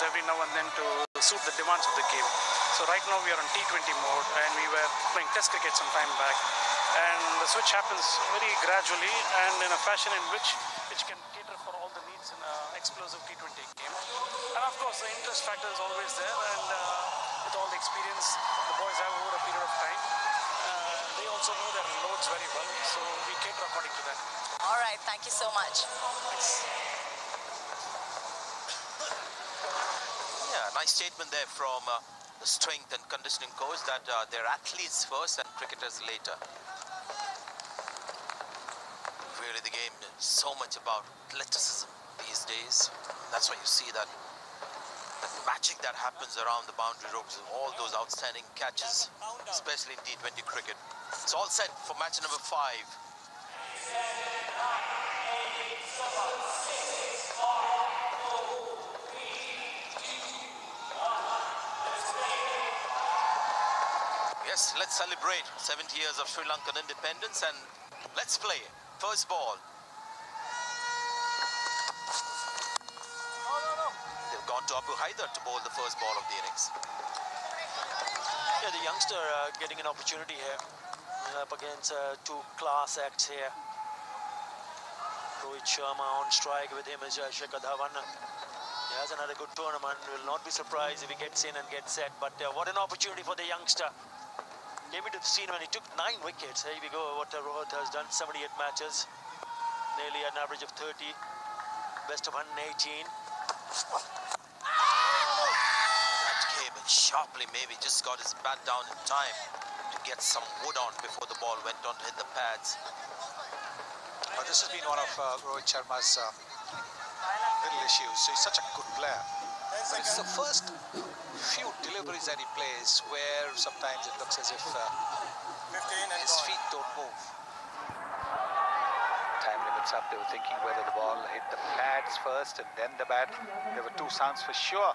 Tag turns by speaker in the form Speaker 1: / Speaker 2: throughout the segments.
Speaker 1: every now and then to suit the demands of the game. So right now we are on T20 mode, and we were playing Test cricket some time back, and the switch happens very gradually and in a fashion in which can cater for all the needs in an explosive T20 game. And of course the interest factor is always there, and with all the experience the boys have over a period of time, they also know their loads very well, so we cater according to that.
Speaker 2: All right, thank you so much.
Speaker 1: Thanks.
Speaker 3: Yeah, nice statement there from the strength and conditioning coach that they're athletes first and cricketers later. Really, the game is so much about athleticism these days. That's why you see that magic that happens around the boundary ropes, all those outstanding catches, especially in T20 cricket. It's all set for match number 5. Yes, let's celebrate 70 years of Sri Lankan independence, and let's play. First ball. They've gone to Abu Haider to bowl the first ball of the innings.
Speaker 4: Yeah, the youngster getting an opportunity here. Up against two class acts here. Rohit Sharma on strike, with him is Shikhar Dhawan. He has another good tournament. Will not be surprised if he gets in and gets set. But what an opportunity for the youngster. Came into the scene when he took 9 wickets. Here we go, what Rohit has done, 78 matches. Nearly an average of 30. Best of 118.
Speaker 3: That came in sharply, maybe just got his bat down in time to get some wood on before the ball went on to hit the pads.
Speaker 5: This has been one of Rohit Sharma's little issues. So he's such a good player. But it's the first few deliveries that he plays where sometimes it looks as if his feet don't move. Time limits up. They were thinking whether the ball hit the pads first and then the bat. There were 2 sounds for sure.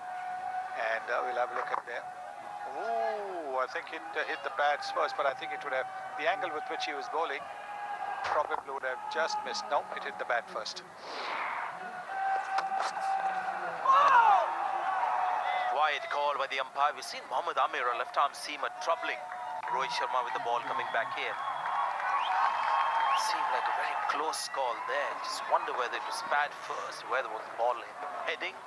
Speaker 5: And we'll have a look at there. Ooh, I think it hit the pads first, but I think it would have, the angle with which he was bowling probably would have just missed. No, it hit the bat first.
Speaker 3: Wide call by the umpire. We've seen Mohammad Amir, a left-arm seamer, troubling Rohit Sharma with the ball coming back in. Seemed like a very close call there. Just wonder whether it was pad first, whether was the ball heading.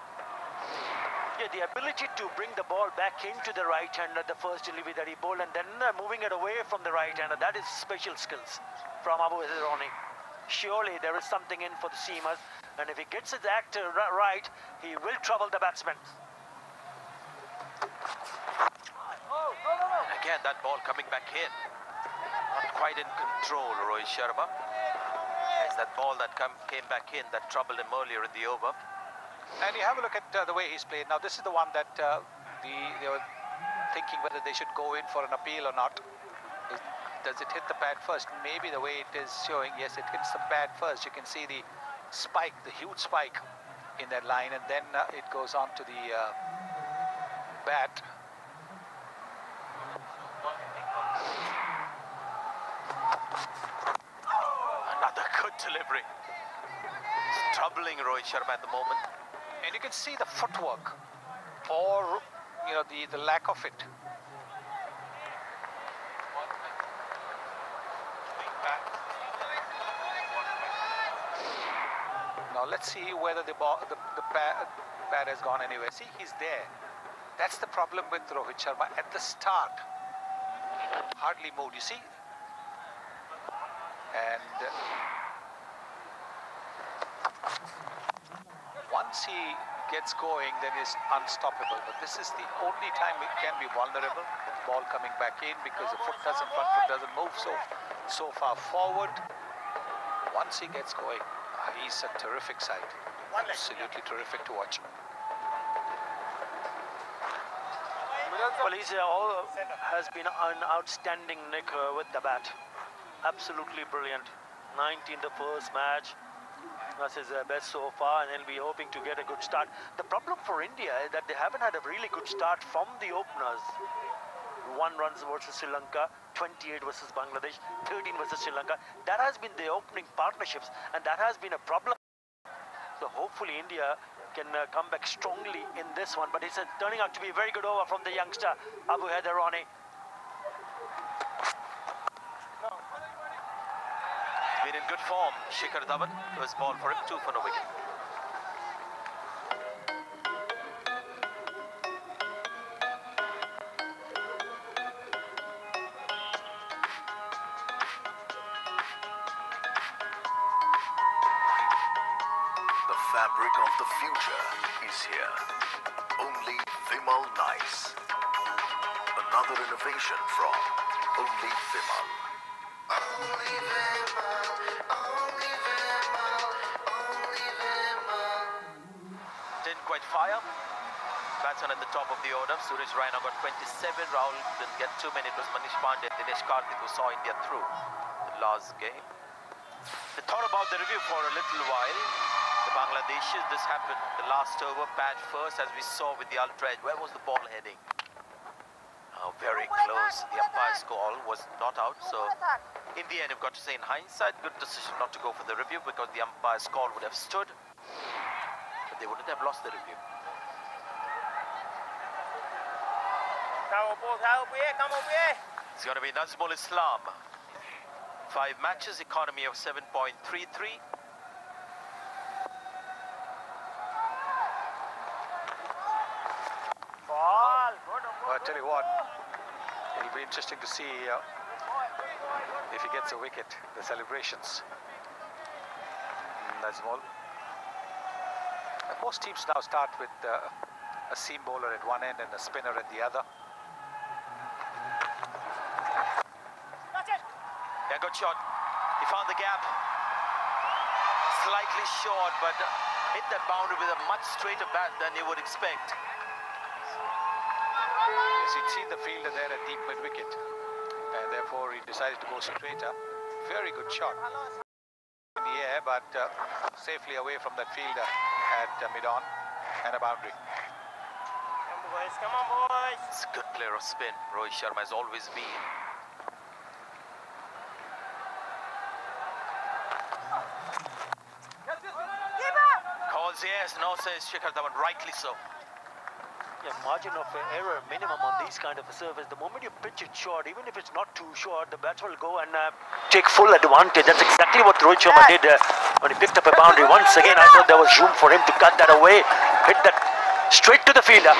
Speaker 4: Yeah, the ability to bring the ball back into the right-hander, the first delivery that he bowled, and then moving it away from the right-hander, that is special skills from Abu Haider. Surely there is something in for the seamers, and if he gets his act right, he will trouble the batsmen.
Speaker 3: Again, that ball coming back in. Not quite in control, Rohit Sharma. It's that ball that came back in that troubled him earlier in the over.
Speaker 5: And you have a look at the way he's played. Now, this is the one that they were thinking whether they should go in for an appeal or not. Does it hit the pad first? Maybe the way it is showing, yes, it hits the pad first. You can see the spike, the huge spike in that line, and then it goes on to the bat.
Speaker 3: Another good delivery. It's troubling Rohit Sharma at the moment.
Speaker 5: And you can see the footwork, or the lack of it. Now let's see whether the bat has gone anywhere. See, he's there. That's the problem with Rohit Sharma at the start. Hardly moved, you see. And once he gets going, then he's unstoppable. But this is the only time it can be vulnerable. The ball coming back in because the front foot doesn't move so far forward. Once he gets going, he's a terrific sight. Absolutely terrific to watch.
Speaker 4: Well, he's has been an outstanding nick with the bat. Absolutely brilliant. 19 the first match. That's his best so far, and he'll be hoping to get a good start. The problem for India is that they haven't had a really good start from the openers. 1 runs versus Sri Lanka, 28 versus Bangladesh, 13 versus Sri Lanka. That has been the opening partnerships, and that has been a problem. So hopefully India can come back strongly in this one. But it's turning out to be a very good over from the youngster, Abu Haidarani.
Speaker 3: Been in good form, Shikhar Dhawan. First ball for him, 2 for no wicket.
Speaker 6: The fabric of the future is here. Only Vimal Nice. Another innovation from Only Vimal. Only Vimal, only Vimal, only Vimal.
Speaker 3: Didn't quite fire. Batsman at the top of the order. Suresh Raina got 27. Rahul didn't get too many. It was Manish Pandey and Dinesh Karthik who saw India through the last game. They thought about the review for a little while. The Bangladeshis, this happened the last over, bat first, as we saw with the ultra edge. Where was the ball heading? Very close. The umpire's call was not out, so in the end, you've got to say in hindsight, good decision not to go for the review because the umpire's call would have stood, but they wouldn't have lost the review. It's going to be Nazmul Islam. 5 matches, economy of 7.33.
Speaker 5: I tell you what, it'll be interesting to see if he gets a wicket, the celebrations. Nazmul. Most teams now start with a seam bowler at one end and a spinner at the other.
Speaker 3: Yeah, good shot. He found the gap. Slightly short, but hit that boundary with a much straighter bat than you would expect.
Speaker 5: Yes, he'd seen the fielder there at deep mid-wicket, and therefore he decided to go straighter. Very good shot in the air, but safely away from that fielder at mid-on and a boundary.
Speaker 2: Come on, boys.
Speaker 3: It's a good player of spin. Rohit Sharma has always been. Calls yes, no says Shikhar Dhawan, rightly so.
Speaker 4: Yeah, margin of error minimum on these kind of a service. The moment you pitch it short, even if it's not too short, the batsman will go and take full advantage. That's exactly what Rohit Sharma did when he picked up a boundary. Once again, I thought there was room for him to cut that away, hit that straight to the fielder.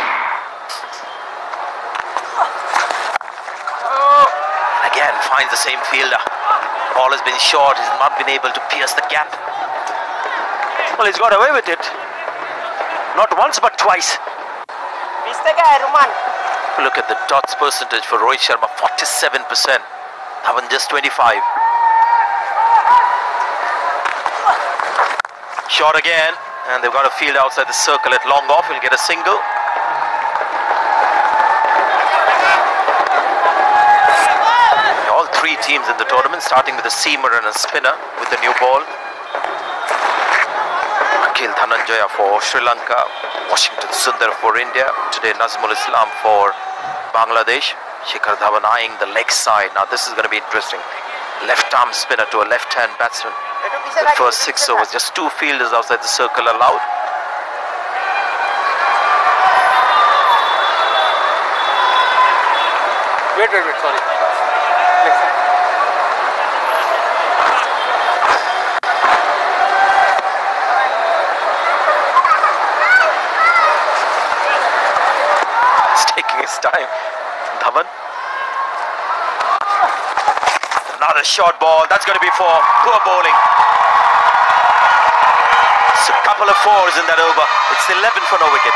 Speaker 3: Again, finds the same fielder. Ball has been short, he's not been able to pierce the gap.
Speaker 4: Well, he's got away with it. Not once, but twice.
Speaker 3: Look at the dots percentage for Rohit Sharma, 47%. Dhawan just 25. Shot again, and they've got a field outside the circle at long off. He'll get a single. All 3 teams in the tournament, starting with a seamer and a spinner with the new ball. Akhil Dhananjaya for Sri Lanka, Washington Sundar for India, today Nazmul Islam for Bangladesh, Shikhar Dhawan eyeing the leg side. Now this is going to be interesting. Left arm spinner to a left hand batsman. The first 6 overs, just 2 fielders outside the circle allowed.
Speaker 5: Wait, sorry.
Speaker 3: His time. Dhawan. Another short ball. That's going to be for poor bowling. It's a couple of 4s in that over. It's 11 for no wicket.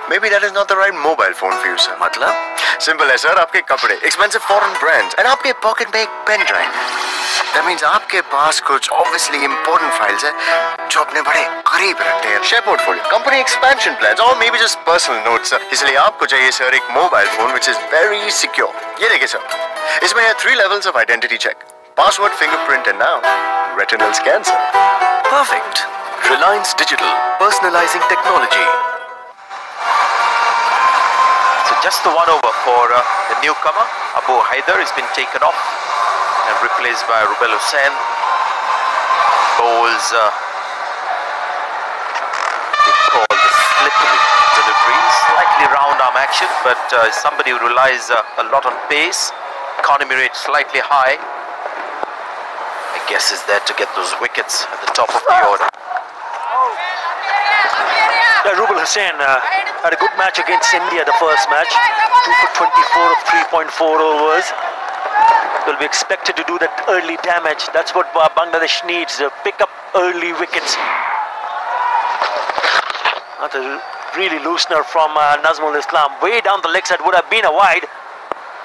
Speaker 6: Maybe that is not the right mobile phone for you, sir. मतलब? Simple है sir, आपके कपड़े, expensive foreign brands, and आपके pocket में एक pen drive. That means आपके पास कुछ obviously important files है, जो अपने बड़े करीब रखते हैं. Share portfolio, company expansion plans, or maybe just personal notes, sir. इसलिए आपको चाहिए sir एक mobile phone which is very secure. ये देखिए sir, इसमें है 3 levels of identity check, password, fingerprint, and now retinal scan, sir. Perfect. Reliance Digital, personalizing technology.
Speaker 3: Just the 1 over for the newcomer. Abu Haidar has been taken off and replaced by Rubel Hussain. Bowls action, but somebody who relies a lot on pace. Economy rate slightly high. I guess is there to get those wickets at the top of the order.
Speaker 4: Yeah, Rubal Hussain had a good match against India the first match. 2 for 24 of 3.4 overs. They'll be expected to do that early damage. That's what Bangladesh needs, pick up early wickets. That's a really loosener from Nazmul Islam. Way down the leg side, would have been a wide.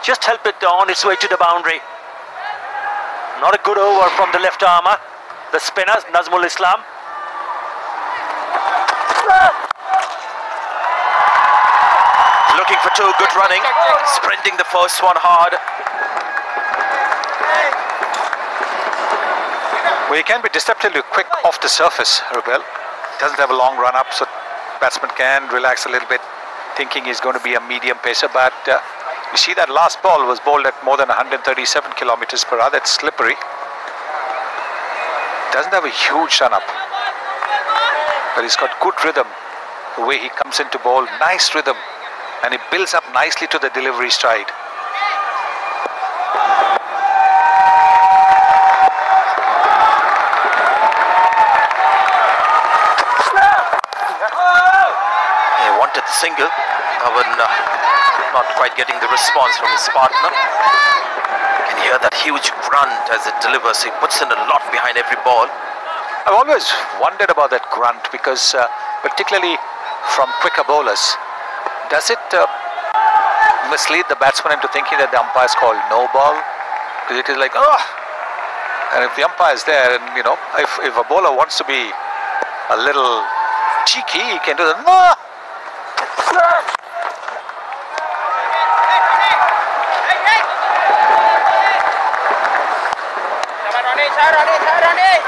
Speaker 4: Just help it on its way to the boundary. Not a good over from the left armer. The spinner, Nazmul Islam.
Speaker 3: Looking for two, good running. Sprinting the first one hard.
Speaker 5: Well, he can be deceptively quick off the surface, Rubel. Doesn't have a long run up, so batsman can relax a little bit, thinking he's going to be a medium pacer. But you see that last ball was bowled at more than 137 kilometers per hour. That's slippery. Doesn't have a huge run up, but he's got good rhythm. The way he comes into bowl, nice rhythm, and he builds up nicely to the delivery stride.
Speaker 3: Single. Dhawan not quite getting the response from his partner. You can hear that huge grunt as it delivers. He puts in a lot behind every ball.
Speaker 5: I've always wondered about that grunt because particularly from quicker bowlers, does it mislead the batsman into thinking that the umpire is called no ball? Because it is like, oh! And if the umpire is there, and you know, if a bowler wants to be a little cheeky, he can do the no!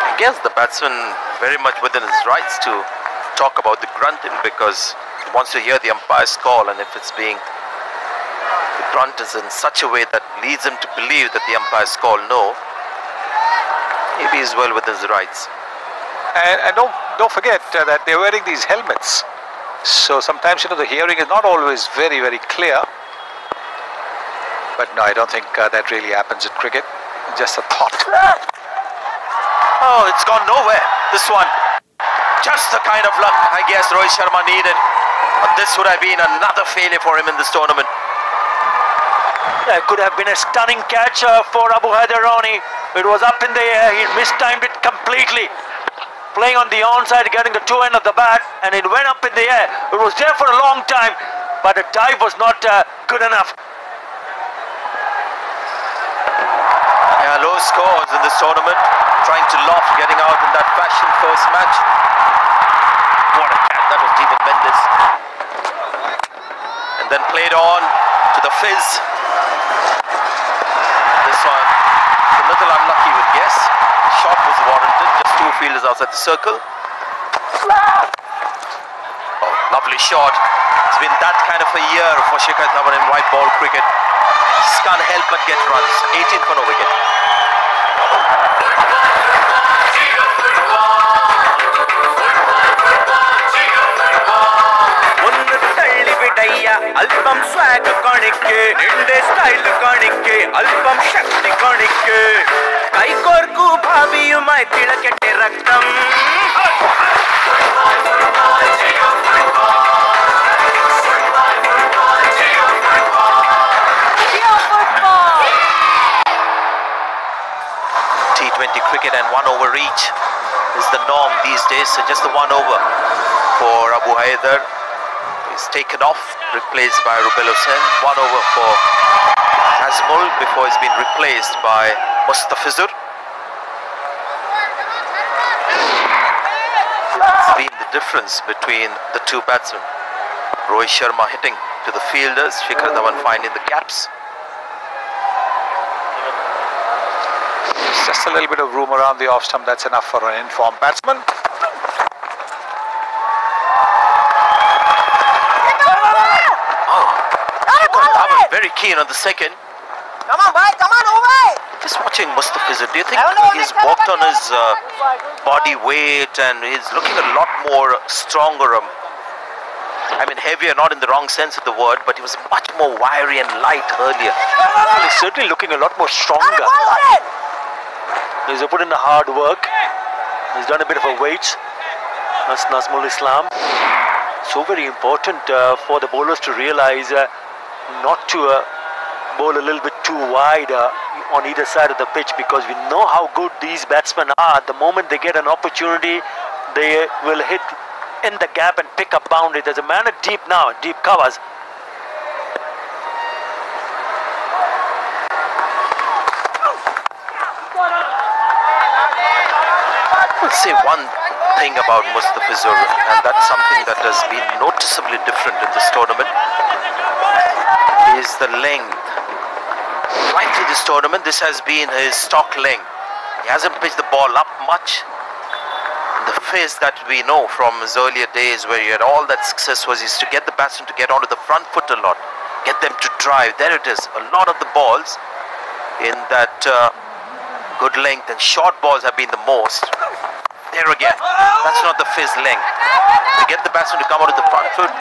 Speaker 3: I guess the batsman very much within his rights to talk about the grunting because he wants to hear the umpire's call, and if it's being, the grunt is in such a way that leads him to believe that the umpire's call no, maybe he's well within his rights.
Speaker 5: And don't forget that they're wearing these helmets. So sometimes, you know, the hearing is not always very, very clear. But no, I don't think that really happens in cricket. Just a thought.
Speaker 3: Oh, it's gone nowhere. This one. Just the kind of luck I guess Rohit Sharma needed. But this would have been another failure for him in this tournament.
Speaker 4: Yeah, it could have been a stunning catch for Abu Haider Rani. It was up in the air. He mistimed it completely. Playing on the onside, getting the two end of the bat, and it went up in the air. It was there for a long time, but the dive was not good enough.
Speaker 3: Yeah, low scores in this tournament. Trying to loft, getting out in that fashion first match. What a catch, that was Steven Mendes. And then played on to the fizz. This one, a little unlucky with guess. The shot was warranted, just two fielders outside the circle. Oh, lovely shot. It's been that kind of a year for Shikhar Dhawan in white ball cricket. Just can't help but get runs. 18 for no wicket.
Speaker 7: अल्पम swag कणिके निंडे style कणिके अल्पम शक्ति कणिके कई कोरकु भावियु मै तिलकेटे रक्तम
Speaker 3: T20 cricket and 1 over each is the norm these days, so just the 1 over for Abu Haider. He's taken off, replaced by Rubel Hussain. 1 over for Nazmul before he's been replaced by Mustafizur. It's been the difference between the two batsmen. Rohit Sharma hitting to the fielders, Shikhar Dhawan finding the gaps.
Speaker 5: Just a little bit of room around the off stump, that's enough for an informed batsman.
Speaker 3: Very keen on the second.
Speaker 2: Come on, boy, come on, over.
Speaker 3: Just watching Mustafizur, do you think he's worked on his body weight and he's looking a lot more stronger? I mean, heavier, not in the wrong sense of the word, but he was much more wiry and light earlier.
Speaker 4: Well, he's certainly looking a lot more stronger. He's put in the hard work. He's done a bit of a weight. That's Nazmul Islam. So very important for the bowlers to realize not to bowl a little bit too wide on either side of the pitch, because we know how good these batsmen are. The moment they get an opportunity, they will hit in the gap and pick up boundary. There's a man at deep now, deep covers.
Speaker 3: I would say one thing about Mustafizur, and that's something that has been noticeably different in this tournament, is the length. Right through this tournament, this has been his stock length. He hasn't pitched the ball up much. The phase that we know from his earlier days, where he had all that success, was to get the batsman to get onto the front foot a lot, get them to drive. There it is. A lot of the balls in that good length, and short balls have been the most. There again, that's not the fizz length. To get the batsman to come out of the front foot,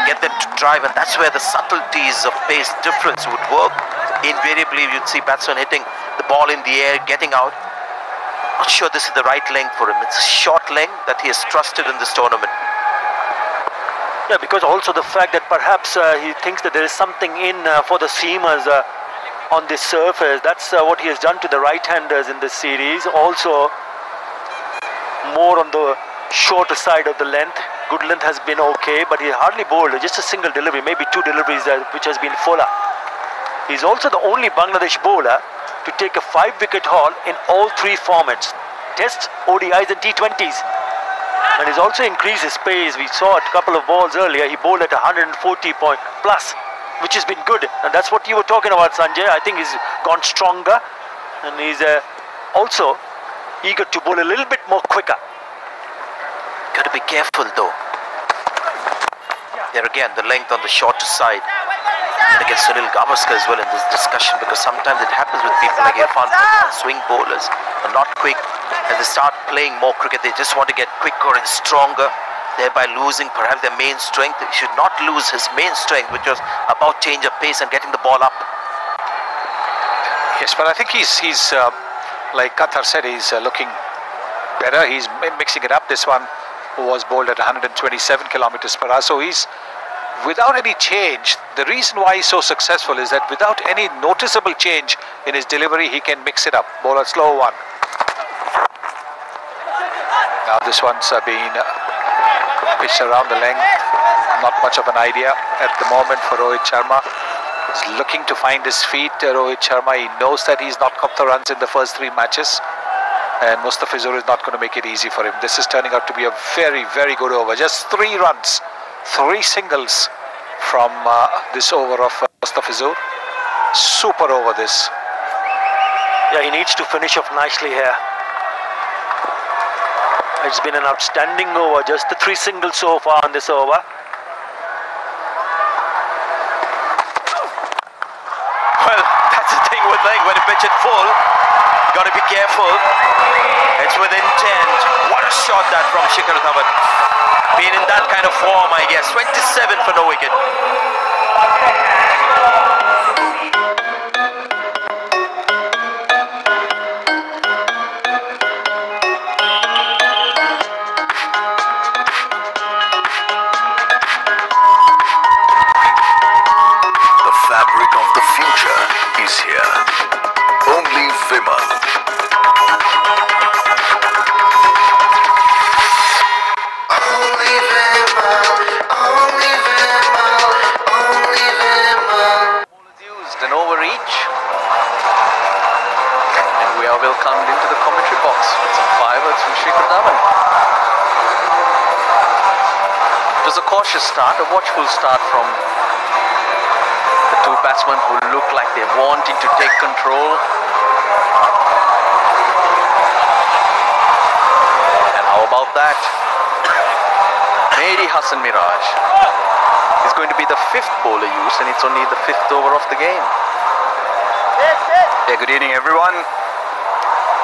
Speaker 3: get them to drive, and that's where the subtleties of pace difference would work. Invariably, you'd see batsmen hitting the ball in the air, getting out. Not sure this is the right length for him. It's a short length that he has trusted in this tournament.
Speaker 4: Yeah, because also the fact that perhaps he thinks that there is something in for the seamers on this surface. That's what he has done to the right-handers in this series. Also, more on the shorter side of the length. Good length has been okay, but he hardly bowled just a single delivery, maybe two deliveries which has been fuller. He's also the only Bangladesh bowler to take a 5-wicket haul in all three formats: Tests, ODIs and T20s. And he's also increased his pace. We saw a couple of balls earlier, he bowled at 140 point plus, which has been good. And that's what you were talking about, Sanjay. I think he's gone stronger, and he's also eager to bowl a little bit more quicker.
Speaker 3: Got to be careful though. There again, the length on the shorter side. And against Sunil Gavaskar as well in this discussion, because sometimes it happens with people like Irfan Pathan, swing bowlers, are not quick. As they start playing more cricket, they just want to get quicker and stronger, thereby losing perhaps their main strength. He should not lose his main strength, which was about change of pace and getting the ball up.
Speaker 5: Yes, but I think he's like Qatar said, he's looking better. He's mixing it up. This one was bowled at 127 kilometers per hour. So he's, without any change, the reason why he's so successful is that without any noticeable change in his delivery, he can mix it up. Bowl a slow one. Now this one's been pitched around the length. Not much of an idea at the moment for Rohit Sharma. He's looking to find his feet. Rohit Sharma, he knows that he's not got the runs in the first 3 matches. And Mustafizur is not going to make it easy for him. This is turning out to be a very, very good over. Just 3 runs, 3 singles from this over of Mustafizur. Super over this.
Speaker 4: Yeah, he needs to finish off nicely here. It's been an outstanding over. Just the 3 singles so far on this over.
Speaker 3: Well, that's the thing with when you pitch it full, you got to be careful. It's with intent. What a shot that from Shikhar Dhawan. Been in that kind of form, I guess. 27 for no wicket.
Speaker 6: The fabric of the future is here. Only Vimal. Only Vimal. Only Vimal. Only Vimal.
Speaker 7: Ball is used, an overreach. And we are welcomed into the commentary box with some fireworks from Shikhar Dhawan. It was a cautious start, a watchful start from the 2 batsmen who look like they're wanting to take control. And how about that? Mehdi Hasan Miraj is going to be the 5th bowler used, and it's only the 5th over of the game.
Speaker 8: Yeah, good evening everyone.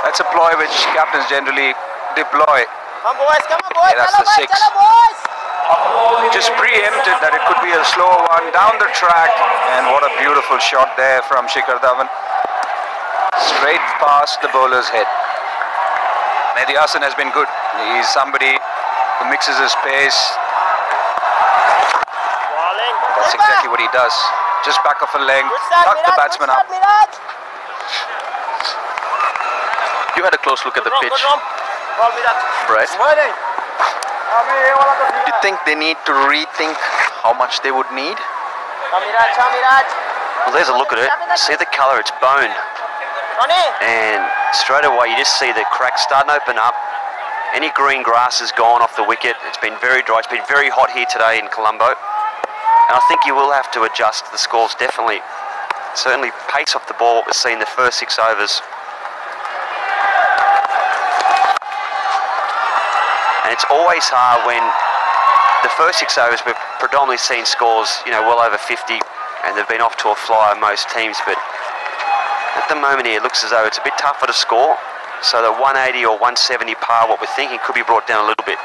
Speaker 8: That's a ploy which captains generally deploy.
Speaker 2: Come on, boys. Come on, boys.
Speaker 8: Yeah, that's
Speaker 2: Chalo,
Speaker 8: the
Speaker 2: boys.
Speaker 8: 6.
Speaker 2: Chalo, boys.
Speaker 8: just preempted that it could be a slower one down the track, and what a beautiful shot there from Shikhar Dhawan. Straight past the bowler's head. Mehdi Hasan has been good. He's somebody who mixes his pace. That's exactly what he does. Just back off a leg, tuck the batsman up.
Speaker 9: You had a close look at the pitch, Brett. Do you think they need to rethink how much they would need?
Speaker 10: Well, there's a look at it. See the colour, it's bone. And straight away you just see the cracks starting to open up. Any green grass has gone off the wicket. It's been very dry. It's been very hot here today in Colombo. And I think you will have to adjust the scores, definitely. Certainly pace off the ball, what we've seen the first 6 overs. And it's always hard when the first 6 overs we've predominantly seen scores, well over 50, and they've been off to a flyer most teams, but at the moment here it looks as though it's a bit tougher to score, so the 180 or 170 par, what we're thinking, could be brought down a little bit.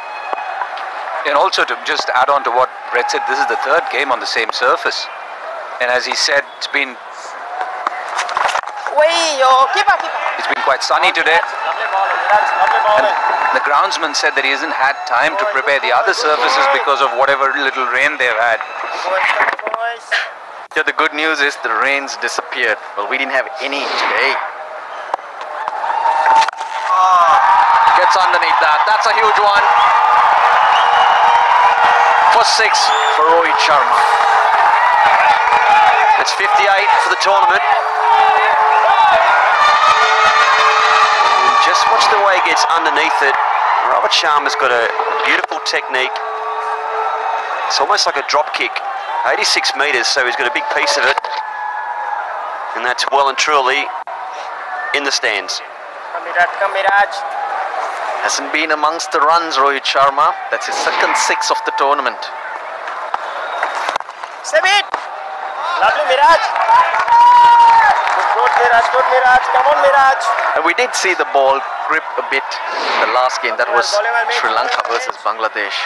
Speaker 8: And also to just add on to what Brett said, this is the 3rd game on the same surface. And as he said, it's been quite sunny today. And the groundsman said that he hasn't had time to prepare the other surfaces because of whatever little rain they've had.
Speaker 9: Yeah, the good news is the rain's disappeared. Well, we didn't have any today. Gets underneath that. That's a huge one. For 6 for Rohit Sharma.
Speaker 10: It's 58 for the tournament. And just watch the way he gets underneath it. Rohit Sharma's got a beautiful technique. It's almost like a drop kick. 86 metres, so he's got a big piece of it. And that's well and truly in the stands.
Speaker 9: Hasn't been amongst the runs, Rohit Sharma. That's his second 6 of the tournament.
Speaker 2: Sabit! Lovely, Miraj. Good, Miraj. Good, Miraj. Come on, Miraj.
Speaker 9: And we did see the ball grip a bit in the last game. That was Sri Lanka versus Bangladesh.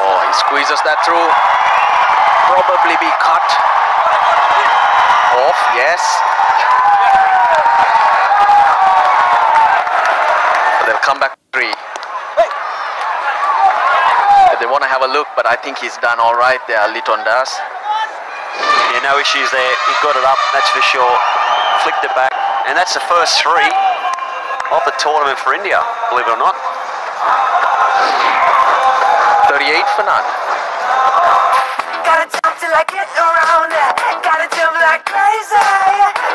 Speaker 9: Oh, he squeezes that through. Probably be cut off, yes. But they'll come back 3. They want to have a look, but I think he's done all right there, Liton Das.
Speaker 10: Yeah, no issues there. He got it up, that's for sure. Flicked it back, and that's the first 3 of the tournament for India, believe it or not.
Speaker 9: 38 for none.
Speaker 11: Gotta jump till I get around it. Gotta jump like crazy.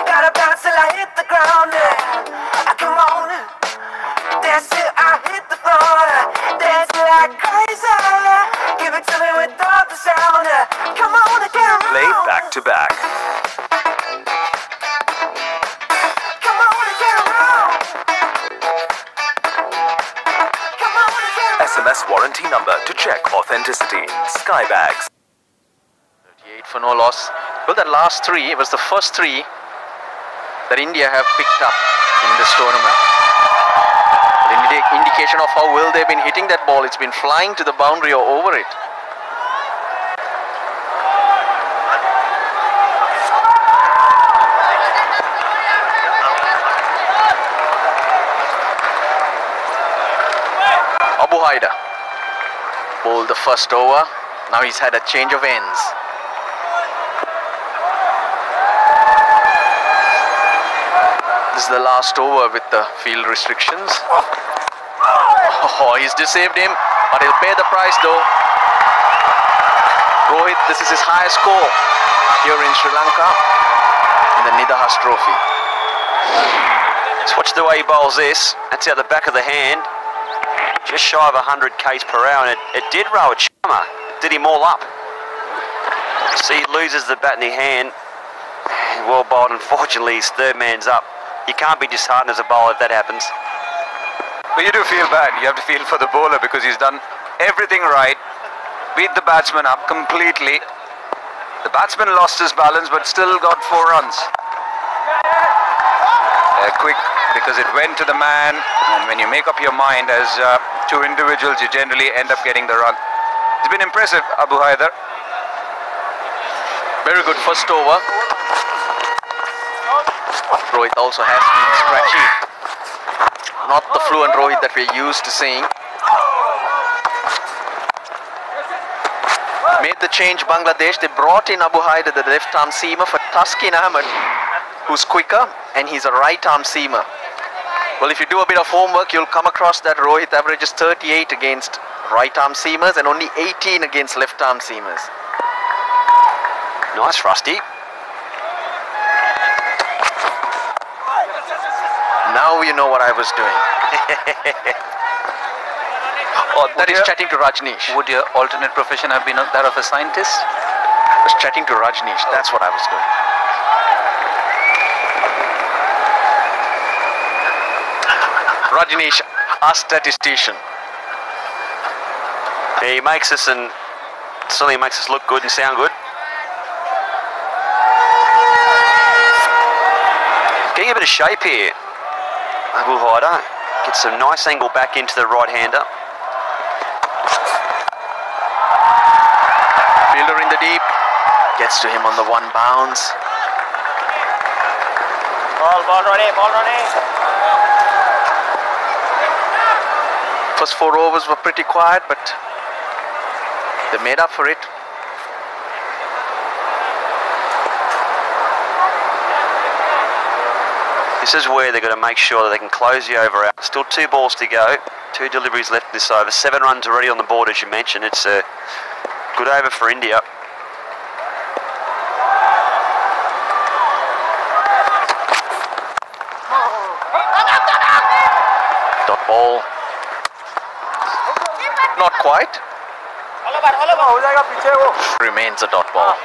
Speaker 11: Gotta bounce till I hit the ground. Come on, dance till I hit the floor. Dance like crazy. Give it to me with all the sound. Come on, get around.
Speaker 7: Play back to back.
Speaker 11: Come on, get around. Come on, get around.
Speaker 7: SMS warranty number to check authenticity. Skybags.
Speaker 9: 38 for no loss. Well, that last 3, it was the first 3 that India have picked up in this tournament. An indication of how well they've been hitting that ball. It's been flying to the boundary or over it. Abu Haida bowled the first over. Now he's had a change of ends. This is the last over with the field restrictions. Oh, he's deceived him, but he'll pay the price though. Rohit, this is his highest score here in Sri Lanka in the Nidahas Trophy.
Speaker 10: Just watch the way he bowls this. That's out the back of the hand. Just shy of 100 k's per hour, and it did Rohit Sharma. It did him all up. See, he loses the bat in the hand. Well bowled, unfortunately, his 3rd man's up. You can't be disheartened as a bowler if that happens.
Speaker 8: But you do feel bad. You have to feel for the bowler because he's done everything right. Beat the batsman up completely. The batsman lost his balance but still got 4 runs. Quick, because it went to the man, and when you make up your mind as 2 individuals, you generally end up getting the run. It's been impressive, Abu Haider.
Speaker 9: Very good first over. Rohit also has been scratchy. Not the fluent Rohit that we're used to seeing. Made the change Bangladesh. They brought in Abu Haider, the left arm seamer, for Taskin Ahmed, who's quicker, and he's a right arm seamer. Well, if you do a bit of homework, you'll come across that Rohit averages 38 against right arm seamers and only 18 against left arm seamers.
Speaker 10: Nice, Rusty.
Speaker 9: Now you know what I was doing. Oh, that is chatting to Rajneesh.
Speaker 5: Would your alternate profession have been that of a scientist?
Speaker 9: I was chatting to Rajneesh. That's what I was doing. Rajneesh, our statistician.
Speaker 10: Yeah, he makes us, and certainly makes us look good and sound good. Getting a bit of shape here. Abu Haider gets a nice angle back into the right-hander.
Speaker 9: Fielder in the deep. Gets to him on the 1 bounce.
Speaker 2: Ball ready, ball ready.
Speaker 9: First 4 overs were pretty quiet, but they made up for it.
Speaker 10: This is where they've got to make sure that they can close the over out. Still 2 balls to go, 2 deliveries left this over. 7 runs already on the board, as you mentioned. It's a good over for India.
Speaker 9: Dot ball. Not quite. Remains a dot ball.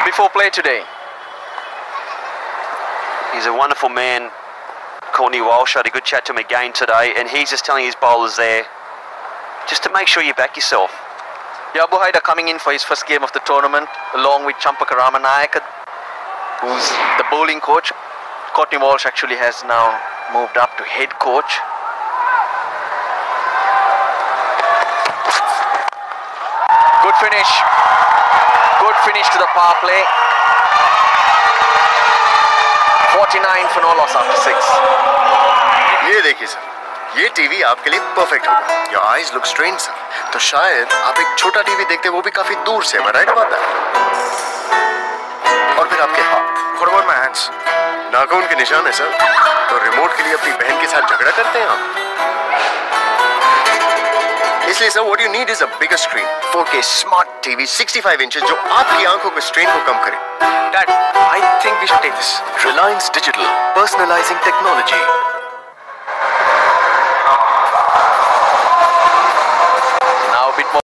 Speaker 9: Before play today.
Speaker 10: He's a wonderful man. Courtney Walsh had a good chat to him again today, and he's just telling his bowlers there just to make sure you back yourself.
Speaker 9: Yeah, Abu Haider coming in for his first game of the tournament, along with Champaka Ramanayaka, who's the bowling coach. Courtney Walsh actually has now moved up to head coach. Good finish. Good finish to the power play. 49 for no loss after 6.
Speaker 6: ये देखिए sir, ये TV आपके लिए perfect होगा. Your eyes look strange sir. तो शायद आप एक छोटा टीवी देखते वो भी काफी दूर से, am I right about that? और फिर आपके हाथ. What about my hands? नाखून के निशान है सर. तो रिमोट के लिए अपनी बहन के साथ झगड़ा करते हैं आप. इसलिए sir, what you need is a bigger screen. 4K smart TV, 65 inches, जो आपकी आंखों के स्ट्रेन को कम करे. Dad, I think we should take this. Reliance Digital, personalizing technology.